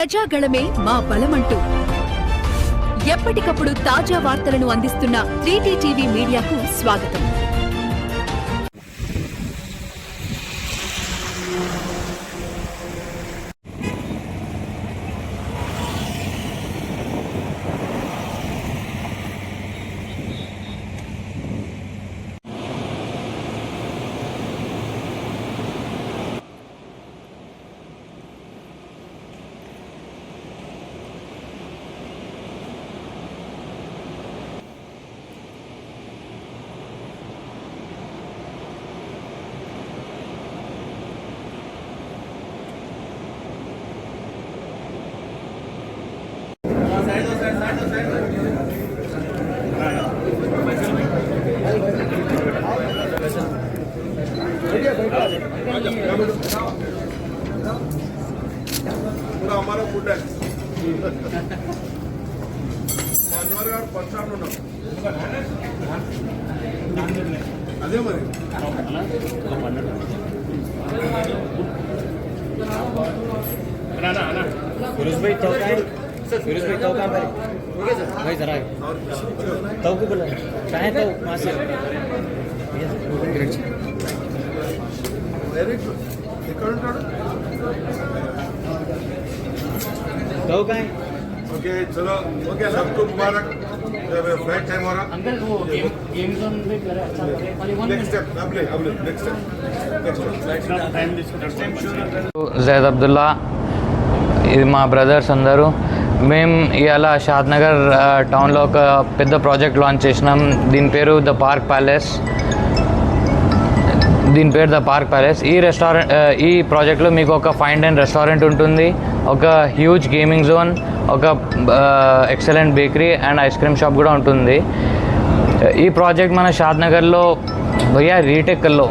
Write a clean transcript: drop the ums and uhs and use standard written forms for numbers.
ప్రజాగళమే మా బలమంటూ ఎప్పటికప్పుడు తాజా వార్తలను అందిస్తున్న 3T టీవీ మీడియాకు స్వాగతం. पूरा हमारा फूड है मनोहर गाరు పచ్చాను ఉన్నాం అదే మరి फिरोज भाई तो का है फिरोज भाई तो का भाई भाई जरा तो को बोला चाहे तो वहां से వెరీ గుడ్ ఎక్కడ ఉంటాడు तो का है ओके चलो ओके सबको मुबारक फ्लाइट टाइम हो रहा अंकल वो गेम जोन में करे अच्छा नेक्स्ट स्टेप अब next step time discuss zaid Abdullah, ఇది మా బ్రదర్స్ అందరూ. మేము ఇవాళ షాద్నగర్ టౌన్లో ఒక పెద్ద ప్రాజెక్ట్ లాంచ్ చేసినాం. దీని పేరు ద పార్క్ ప్యాలెస్. ఈ ప్రాజెక్ట్లో మీకు ఒక ఫైన్ డైన్ రెస్టారెంట్ ఉంటుంది, ఒక హ్యూజ్ గేమింగ్ జోన్, ఒక excellent bakery and ice cream shop కూడా ఉంటుంది. ఈ ప్రాజెక్ట్ మన షాద్నగర్లో భయ్యా రీటెక్కల్లో